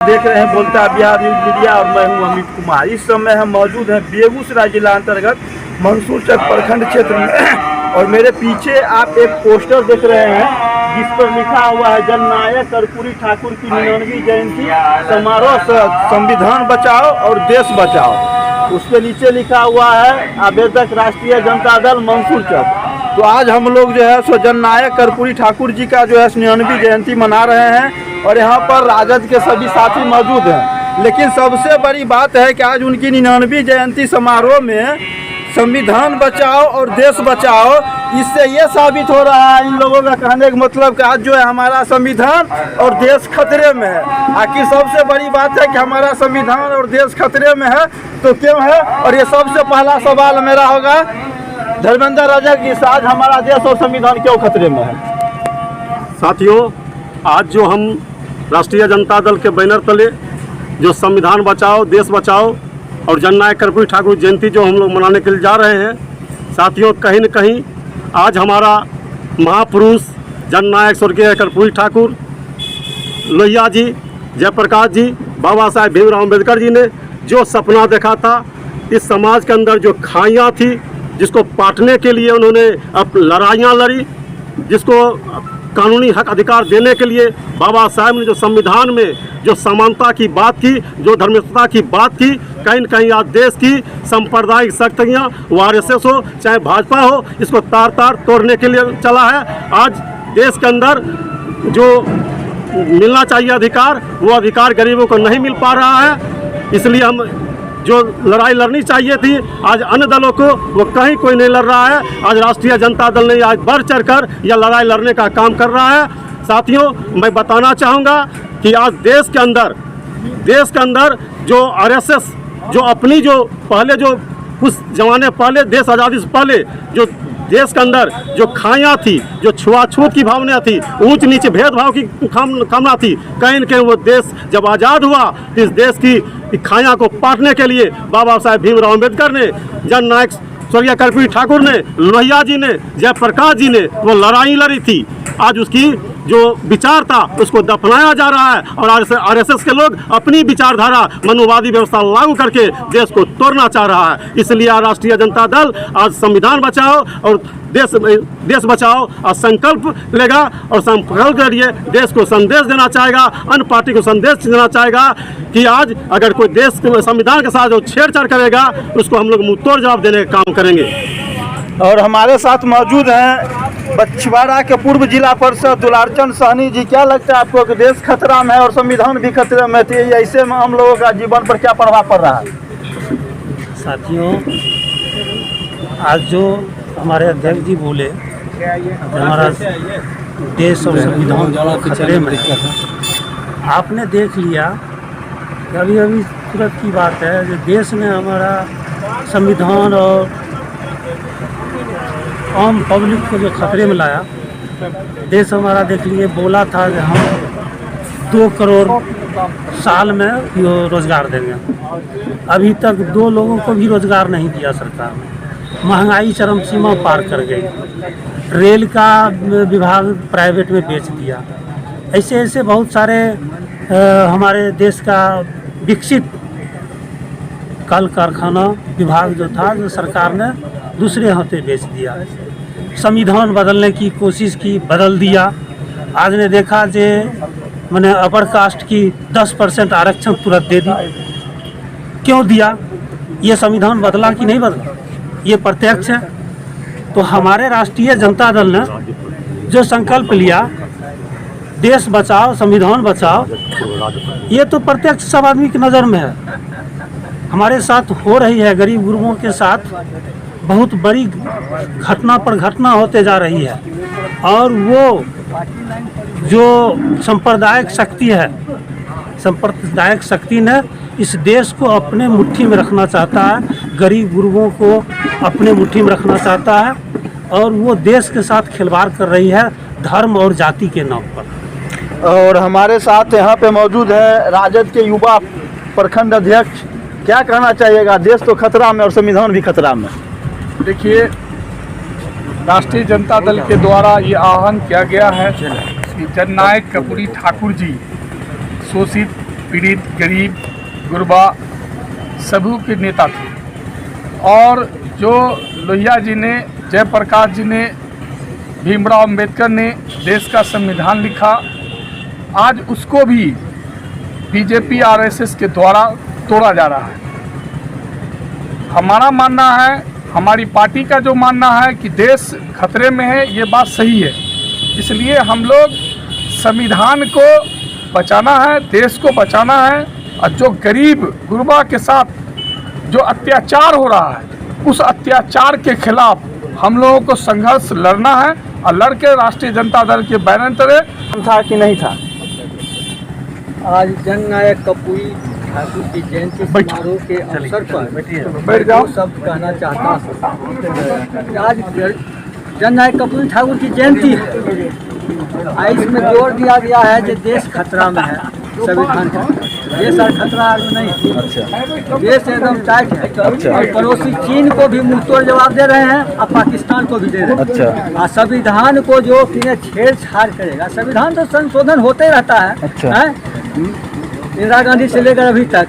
देख रहे हैं बोलता है बिहार न्यूज मीडिया और मैं हूं अमित कुमार। इस समय हम मौजूद हैं बेगूसराय जिला अंतर्गत मंसूरचक प्रखंड क्षेत्र में और मेरे पीछे आप एक पोस्टर देख रहे हैं जिस पर लिखा हुआ है जननायक कर्पूरी ठाकुर की 99वीं जयंती समारोह संविधान बचाओ और देश बचाओ। उसके नीचे लिखा हुआ है आवेदक राष्ट्रीय जनता दल मंसूरचक। तो आज हम लोग जो है सो जननायक कर्पूरी ठाकुर जी का जो है 99वीं जयंती मना रहे हैं और यहाँ पर राजद के सभी साथी मौजूद हैं। लेकिन सबसे बड़ी बात है कि आज उनकी 99वीं जयंती समारोह में संविधान बचाओ और देश बचाओ, इससे ये साबित हो रहा है इन लोगों का कहने का मतलब कि आज जो है हमारा संविधान और देश खतरे में है। आखिर सबसे बड़ी बात है कि हमारा संविधान और देश खतरे में है तो क्यों है? और ये सबसे पहला सवाल मेरा होगा धर्मेंद्र राजा की, आज हमारा देश और संविधान क्यों खतरे में है? साथियों, आज जो हम राष्ट्रीय जनता दल के बैनर तले जो संविधान बचाओ देश बचाओ और जननायक कर्पूरी ठाकुर जयंती जो हम लोग मनाने के लिए जा रहे हैं, साथियों कहीं न कहीं आज हमारा महापुरुष जननायक स्वर्गीय कर्पूरी ठाकुर, लोहिया जी, जयप्रकाश जी, बाबा साहेब भीमराव अम्बेडकर जी ने जो सपना देखा था, इस समाज के अंदर जो खाइयाँ थी जिसको पाटने के लिए उन्होंने अब लड़ाइयाँ लड़ी, जिसको कानूनी हक अधिकार देने के लिए बाबा साहब ने जो संविधान में जो समानता की बात की, जो धर्मनिरपेक्षता की बात की, कहीं न कहीं आज देश की सांप्रदायिक शक्तियाँ, वो आरएसएस हो चाहे भाजपा हो, इसको तार तार तोड़ने के लिए चला है। आज देश के अंदर जो मिलना चाहिए अधिकार, वो अधिकार गरीबों को नहीं मिल पा रहा है। इसलिए हम जो लड़ाई लड़नी चाहिए थी आज अन्य दलों को, वो कहीं कोई नहीं लड़ रहा है। आज राष्ट्रीय जनता दल ने आज बढ़ चढ़कर यह लड़ाई लड़ने का काम कर रहा है। साथियों, मैं बताना चाहूँगा कि आज देश के अंदर जो आरएसएस जो अपनी जो पहले जो कुछ ज़माने पहले देश आज़ादी से पहले जो देश के अंदर जो खाइयाँ थी, जो छुआछूत की भावना थी, ऊंच नीचे भेदभाव की कामना थी, कहीं न कहीं वो देश जब आज़ाद हुआ तो इस देश की खाइयाँ को पाटने के लिए बाबा साहेब भीमराव अम्बेडकर ने, जननायक स्वर्गीय कर्पूरी ठाकुर ने, लोहिया जी ने, जयप्रकाश जी ने वो लड़ाई लड़ी थी। आज उसकी जो विचार था उसको दफनाया जा रहा है और आरएसएस के लोग अपनी विचारधारा मनोवादी व्यवस्था लागू करके देश को तोड़ना चाह रहा है। इसलिए राष्ट्रीय जनता दल आज संविधान बचाओ और देश बचाओ और संकल्प लेगा और संकल्प के लिए देश को संदेश देना चाहेगा, अन्य पार्टी को संदेश देना चाहेगा कि आज अगर कोई देश के संविधान के साथ जो छेड़छाड़ करेगा उसको हम लोग मुंहतोड़ जवाब देने का काम करेंगे। और हमारे साथ मौजूद हैं बछवाड़ा के पूर्व जिला परिषद दुलारचंद सहनी जी। क्या लगता है आपको कि देश खतरा में है और संविधान भी खतरे में थे, ऐसे में हम लोगों का जीवन पर क्या प्रभाव पड़ रहा है? साथियों, आज जो हमारे अध्यक्ष जी बोले हमारा देश और संविधान खतरे में, आपने देख लिया कि अभी अभी तुरंत की बात है जो देश ने हमारा संविधान और आम पब्लिक को जो खतरे में लाया। देश हमारा देख लिए बोला था कि हम 2 करोड़ साल में रोजगार देंगे, अभी तक 2 लोगों को भी रोजगार नहीं दिया सरकार ने। महंगाई चरम सीमा पार कर गई, रेल का विभाग प्राइवेट में बेच दिया। ऐसे ऐसे बहुत सारे हमारे देश का विकसित कल कारखाना विभाग जो था जो सरकार ने दूसरे हाथे बेच दिया। संविधान बदलने की कोशिश की, बदल दिया। आज ने देखा जे मैंने अपर कास्ट की 10% आरक्षण तुरंत दे दी। क्यों दिया? ये संविधान बदला कि नहीं बदला, ये प्रत्यक्ष है। तो हमारे राष्ट्रीय जनता दल ने जो संकल्प लिया देश बचाओ संविधान बचाओ, ये तो प्रत्यक्ष सब आदमी की नज़र में है। हमारे साथ हो रही है, गरीब गुरुओं के साथ बहुत बड़ी घटना पर घटना होते जा रही है। और वो जो सांप्रदायिक शक्ति है, सांप्रदायिक शक्ति ने इस देश को अपने मुट्ठी में रखना चाहता है, गरीब गुरुओं को अपने मुट्ठी में रखना चाहता है और वो देश के साथ खिलवाड़ कर रही है धर्म और जाति के नाम पर। और हमारे साथ यहाँ पे मौजूद है राजद के युवा प्रखंड अध्यक्ष। क्या कहना चाहिएगा? देश तो खतरा में और संविधान भी खतरा में। देखिए, राष्ट्रीय जनता दल के द्वारा ये आह्वान किया गया है कि जननायक कर्पूरी ठाकुर जी शोषित पीड़ित, गरीब, गुरबा सभी के नेता थे। और जो लोहिया जी ने, जयप्रकाश जी ने, भीमराव अंबेडकर ने देश का संविधान लिखा, आज उसको भी बीजेपी आरएसएस के द्वारा तोड़ा जा रहा है। हमारा मानना है, हमारी पार्टी का जो मानना है कि देश खतरे में है, ये बात सही है। इसलिए हम लोग संविधान को बचाना है, देश को बचाना है, और जो गरीब गुरबा के साथ जो अत्याचार हो रहा है, उस अत्याचार के खिलाफ हम लोगों को संघर्ष लड़ना है, और लड़के राष्ट्रीय जनता दल के बैनर तले। था कि नहीं था? आज जननायक कपूरी ठाकुर की जयंती समारोह के अवसर पर बैठ जाओ। दो शब्द कहना चाहता हूँ। आज जननायक कपूरी ठाकुर की जयंती है, इसमें जोर दिया गया है कि देश खतरा में है, संविधान का देश और खतरा में नहीं। अच्छा, देश एकदम टाइट है, और पड़ोसी चीन को भी मुंह तोड़ जवाब दे रहे हैं, और पाकिस्तान को भी दे रहे हैं। अच्छा, और संविधान को जो किन्हें छेड़छाड़ करेगा, संविधान तो संशोधन होते रहता है। अच्छा। हैं? इंदिरा गांधी से लेकर अभी तक,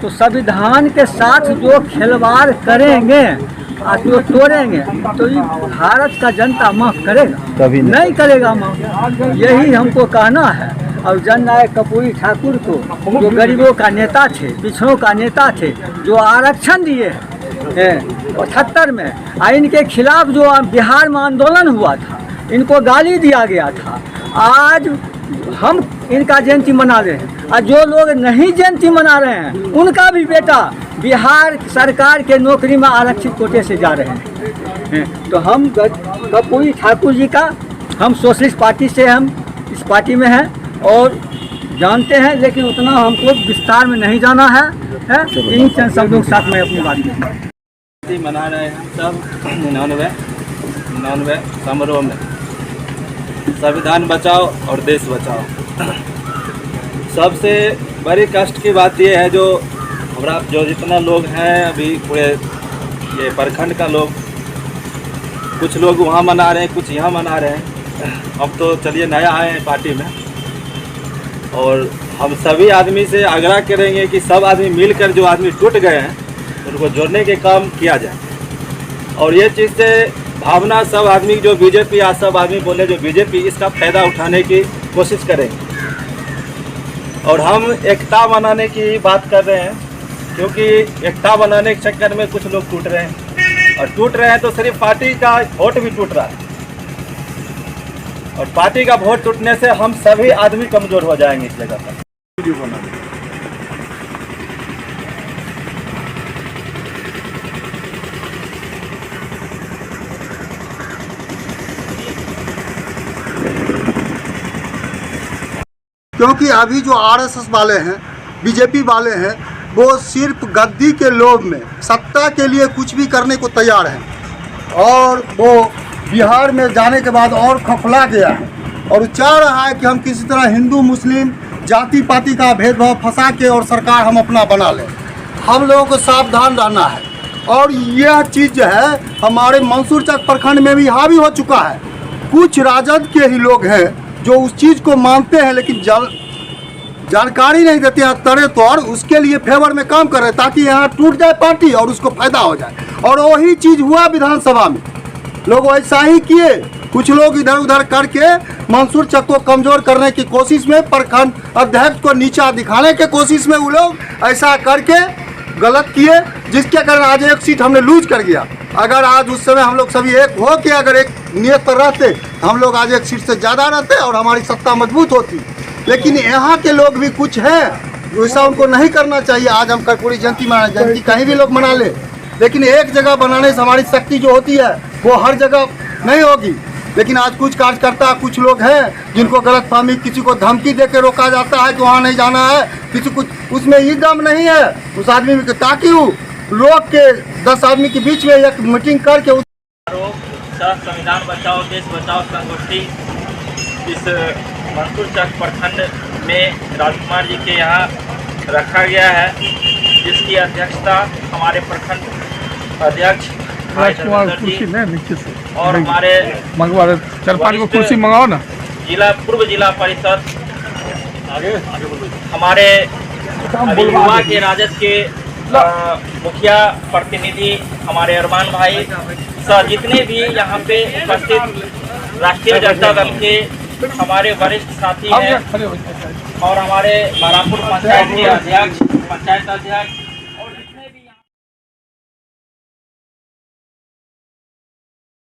तो संविधान के साथ जो खिलवाड़ करेंगे और जो तोड़ेंगे, तो ये भारत का जनता माफ करेगा? कभी नहीं करेगा माफ। यही हमको कहना है। और जननायक कपूरी ठाकुर को, जो गरीबों का नेता थे, पिछड़ों का नेता थे, जो आरक्षण दिए हैं 78 में, और इनके खिलाफ जो बिहार में आंदोलन हुआ था, इनको गाली दिया गया था, आज हम इनका जयंती मना रहे हैं। और जो लोग नहीं जयंती मना रहे हैं, उनका भी बेटा बिहार सरकार के नौकरी में आरक्षित कोटे से जा रहे हैं। तो हम कपूरी ठाकुर जी का, हम सोशलिस्ट पार्टी से, हम इस पार्टी में हैं और जानते हैं, लेकिन उतना हमको विस्तार में नहीं जाना है। इन चंद शब्दों के साथ मैं अपनी बात कहूँगा। मना रहे हैं सब 99 समारोह में। संविधान बचाओ और देश बचाओ। सबसे बड़ी कष्ट की बात ये है, जो हमारा जो जितना लोग हैं अभी पूरे ये प्रखंड का लोग, कुछ लोग वहाँ मना रहे हैं, कुछ यहाँ मना रहे हैं। हम तो चलिए नया आए हैं पार्टी में, और हम सभी आदमी से आग्रह करेंगे कि सब आदमी मिलकर जो आदमी टूट गए हैं उनको जोड़ने के काम किया जाए। और ये चीज़ से भावना सब आदमी, जो बीजेपी आज सब आदमी बोले जो बीजेपी, इसका फ़ायदा उठाने की कोशिश करेंगे। और हम एकता बनाने की बात कर रहे हैं, क्योंकि एकता बनाने के चक्कर में कुछ लोग टूट रहे हैं, और टूट रहे हैं तो सिर्फ पार्टी का वोट भी टूट रहा है, और पार्टी का वोट टूटने से हम सभी आदमी कमज़ोर हो जाएंगे इस जगह पर। क्योंकि अभी जो आरएसएस वाले हैं, बीजेपी वाले हैं, वो सिर्फ गद्दी के लोभ में सत्ता के लिए कुछ भी करने को तैयार हैं, और वो बिहार में जाने के बाद और खफला गया है, और चाह रहा है कि हम किसी तरह हिंदू मुस्लिम जाति पाति का भेदभाव फंसा के और सरकार हम अपना बना लें। हम लोगों को सावधान रहना है। और यह चीज़ जो है हमारे मंसूर चक प्रखंड में भी हावी हो चुका है। कुछ राजद के ही लोग हैं जो उस चीज़ को मानते हैं, लेकिन जानकारी नहीं देते हैं, तरे तौर उसके लिए फेवर में काम कर रहे हैं, ताकि यहाँ टूट जाए पार्टी और उसको फायदा हो जाए। और वही चीज़ हुआ विधानसभा में, लोग वैसा ही किए। कुछ लोग इधर उधर करके मंसूर चक को कमज़ोर करने की कोशिश में, प्रखंड अध्यक्ष को नीचा दिखाने के कोशिश में, वो लोग ऐसा करके गलत किए, जिसके कारण आज एक सीट हमने लूज कर गया। अगर आज उस समय हम लोग सभी एक हो के अगर एक नियत पर रहते, हम लोग आज एक सीट से ज़्यादा रहते और हमारी सत्ता मजबूत होती। लेकिन यहाँ के लोग भी कुछ हैं, वैसा उनको नहीं करना चाहिए। आज हम कर्पूरी जयंती मनाएं, जयंती कहीं भी लोग मना ले, लेकिन एक जगह बनाने से हमारी शक्ति जो होती है वो हर जगह नहीं होगी। लेकिन आज कुछ कार्यकर्ता, कुछ लोग हैं जिनको गलतफहमी, किसी को धमकी दे के रोका जाता है कि वहाँ नहीं जाना है, किसी कुछ, उसमें ये दम नहीं है उस आदमी में, ताकि वो लोग के 10 आदमी के बीच में एक मीटिंग करके संविधान बचाओ देश बचाओ संगोष्ठी इस मंसूर चक प्रखंड में राजकुमार जी के यहाँ रखा गया है, जिसकी अध्यक्षता हमारे प्रखंड अध्यक्ष राजकुमार कुर्सी ले नीचे से, और हमारे मंगवा रहे 4-5 को कुर्सी मंगाओ ना। पूर्व जिला परिषद हमारे अभी युवा के राजद के मुखिया प्रतिनिधि हमारे अरमान भाई सर जितने भी यहाँ पे उपस्थित राष्ट्रीय जनता दल के हमारे वरिष्ठ साथी हैं और हमारे बारापुर पंचायत के अध्यक्ष, पंचायत अध्यक्ष